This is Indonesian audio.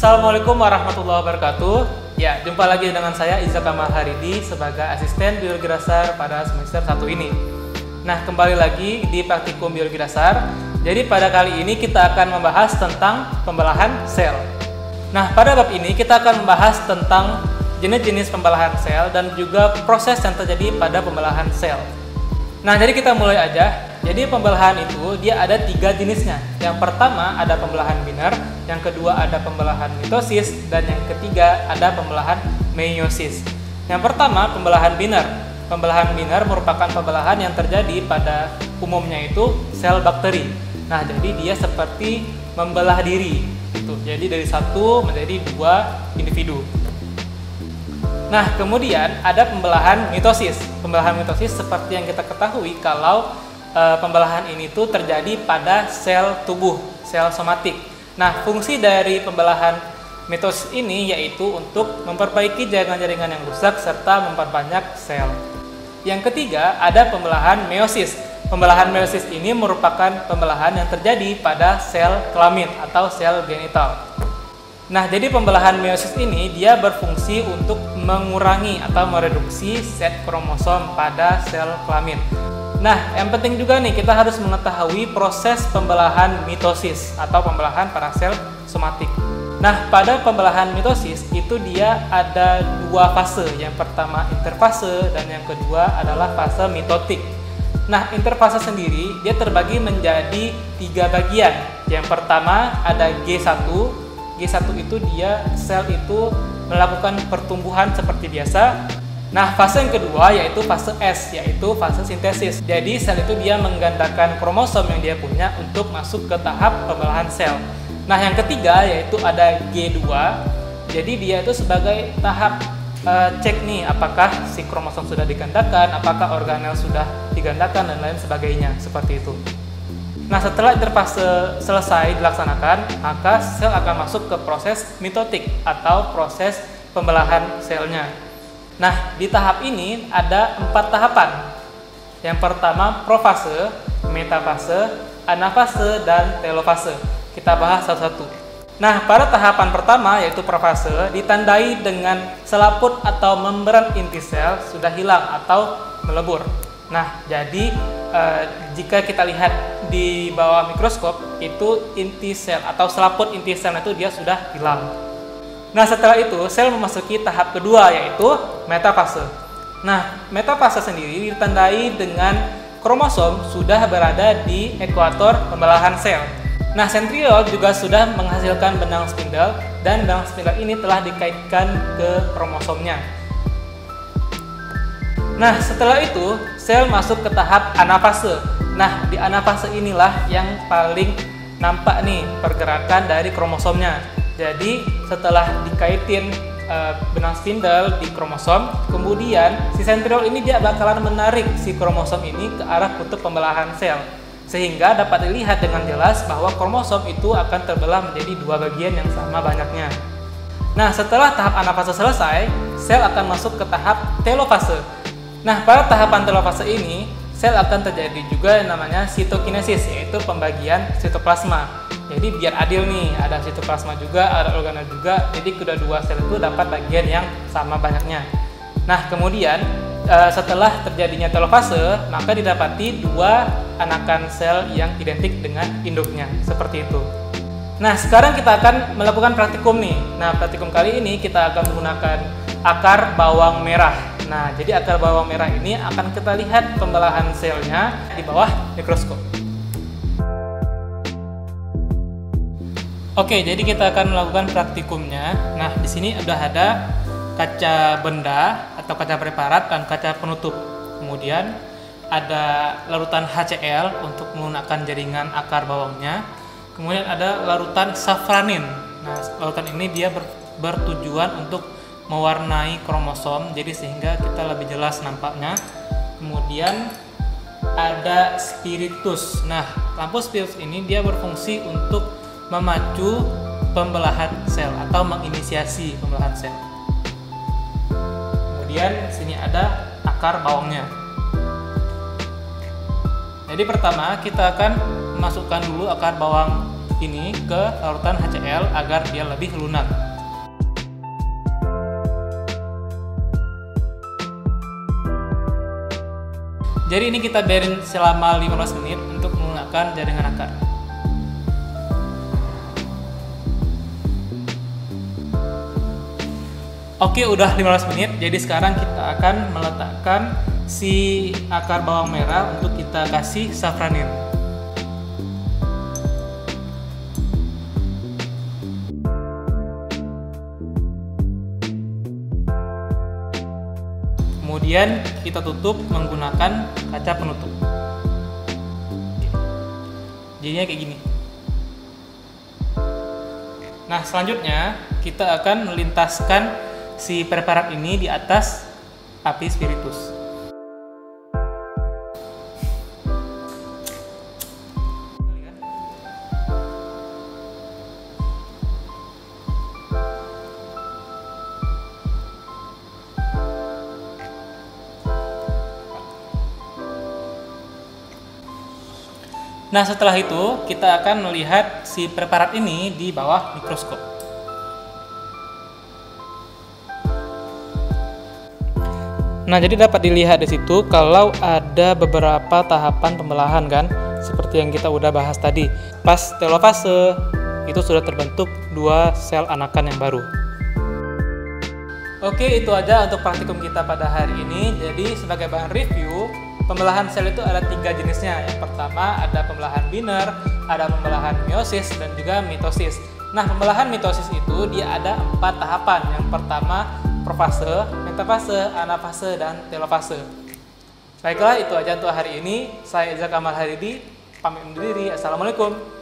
Assalamualaikum warahmatullahi wabarakatuh. Ya, jumpa lagi dengan saya Iza Kamal Haridi sebagai asisten biologi dasar pada semester 1 ini. Nah, kembali lagi di praktikum biologi dasar. Jadi pada kali ini kita akan membahas tentang pembelahan sel. Nah, pada bab ini kita akan membahas tentang jenis-jenis pembelahan sel dan juga proses yang terjadi pada pembelahan sel. Nah, jadi kita mulai aja. Jadi pembelahan itu dia ada 3 jenisnya. Yang pertama ada pembelahan biner, yang kedua ada pembelahan mitosis, dan yang ketiga ada pembelahan meiosis. Yang pertama pembelahan biner. Pembelahan biner merupakan pembelahan yang terjadi pada umumnya itu sel bakteri. Nah, jadi dia seperti membelah diri. Gitu. Jadi dari 1 menjadi 2 individu. Nah, kemudian ada pembelahan mitosis. Pembelahan mitosis seperti yang kita ketahui kalau pembelahan ini tuh terjadi pada sel tubuh, sel somatik. Nah, fungsi dari pembelahan mitosis ini yaitu untuk memperbaiki jaringan-jaringan yang rusak serta memperbanyak sel. Yang ketiga, ada pembelahan meiosis. Pembelahan meiosis ini merupakan pembelahan yang terjadi pada sel kelamin atau sel genital. Nah, jadi pembelahan meiosis ini dia berfungsi untuk mengurangi atau mereduksi set kromosom pada sel kelamin. Nah, yang penting juga nih kita harus mengetahui proses pembelahan mitosis atau pembelahan pada sel somatik. Nah, pada pembelahan mitosis itu dia ada 2 fase. Yang pertama interfase dan yang kedua adalah fase mitotik. Nah, interfase sendiri dia terbagi menjadi 3 bagian. Yang pertama ada G1. G1 itu dia sel itu melakukan pertumbuhan seperti biasa. Nah, fase yang kedua yaitu fase S, yaitu fase sintesis. Jadi sel itu dia menggandakan kromosom yang dia punya untuk masuk ke tahap pembelahan sel. Nah, yang ketiga yaitu ada G2. Jadi dia itu sebagai tahap cek nih apakah si kromosom sudah digandakan, apakah organel sudah digandakan dan lain sebagainya, seperti itu. Nah, setelah interfase selesai dilaksanakan, maka sel akan masuk ke proses mitotik atau proses pembelahan selnya. Nah, di tahap ini ada 4 tahapan. Yang pertama profase, metafase, anafase, dan telofase. Kita bahas satu-satu. Nah, pada tahapan pertama yaitu profase ditandai dengan selaput atau membran inti sel sudah hilang atau melebur. Nah, jadi jika kita lihat di bawah mikroskop itu inti sel atau selaput inti sel itu dia sudah hilang. Nah, setelah itu sel memasuki tahap kedua yaitu metafase. Nah, metafase sendiri ditandai dengan kromosom sudah berada di ekuator pembelahan sel. Nah, sentriol juga sudah menghasilkan benang spindel dan benang spindel ini telah dikaitkan ke kromosomnya. Nah, setelah itu sel masuk ke tahap anafase. Nah, di anafase inilah yang paling nampak nih pergerakan dari kromosomnya. Jadi setelah dikaitin benang spindel di kromosom, kemudian si sentriol ini dia bakalan menarik si kromosom ini ke arah kutub pembelahan sel, sehingga dapat dilihat dengan jelas bahwa kromosom itu akan terbelah menjadi 2 bagian yang sama banyaknya. Nah, setelah tahap anafase selesai, sel akan masuk ke tahap telofase. Nah, pada tahapan telofase ini sel akan terjadi juga yang namanya sitokinesis, yaitu pembagian sitoplasma. Jadi biar adil nih, ada sitoplasma juga, ada organel juga, jadi kedua-dua sel itu dapat bagian yang sama banyaknya. Nah, kemudian setelah terjadinya telofase, maka didapati 2 anakan sel yang identik dengan induknya, seperti itu. Nah, sekarang kita akan melakukan praktikum nih. Nah, praktikum kali ini kita akan menggunakan akar bawang merah. Nah, jadi akar bawang merah ini akan kita lihat pembelahan selnya di bawah mikroskop. Oke, jadi kita akan melakukan praktikumnya. Nah, di sini udah ada kaca benda atau kaca preparat dan kaca penutup. Kemudian ada larutan HCl untuk menggunakan jaringan akar bawangnya. Kemudian ada larutan safranin. Nah, larutan ini dia bertujuan untuk mewarnai kromosom, jadi sehingga kita lebih jelas nampaknya. Kemudian ada spiritus. Nah, lampu spiritus ini dia berfungsi untuk memacu pembelahan sel atau menginisiasi pembelahan sel. Kemudian sini ada akar bawangnya. Jadi pertama kita akan masukkan dulu akar bawang ini ke larutan HCl agar dia lebih lunak. Jadi ini kita biarin selama 15 menit untuk melunakkan jaringan akar. Oke, udah 15 menit. Jadi sekarang kita akan meletakkan si akar bawang merah untuk kita kasih safranin. Kemudian kita tutup menggunakan kaca penutup. Jadinya kayak gini. Nah, selanjutnya kita akan melintaskan si preparat ini di atas api spiritus. Nah, setelah itu kita akan melihat si preparat ini di bawah mikroskop. Nah, jadi dapat dilihat di situ kalau ada beberapa tahapan pembelahan kan, seperti yang kita udah bahas tadi. Pas telofase itu sudah terbentuk 2 sel anakan yang baru. Oke, itu aja untuk praktikum kita pada hari ini. Jadi sebagai bahan review, pembelahan sel itu ada 3 jenisnya. Yang pertama ada pembelahan Wiener, ada pembelahan meiosis, dan juga mitosis. Nah, pembelahan mitosis itu dia ada 4 tahapan. Yang pertama profase, metafase, anafase, dan telofase. Baiklah, itu aja untuk hari ini. Saya Iza Kamal Haridi, pamit undur diri. Assalamualaikum.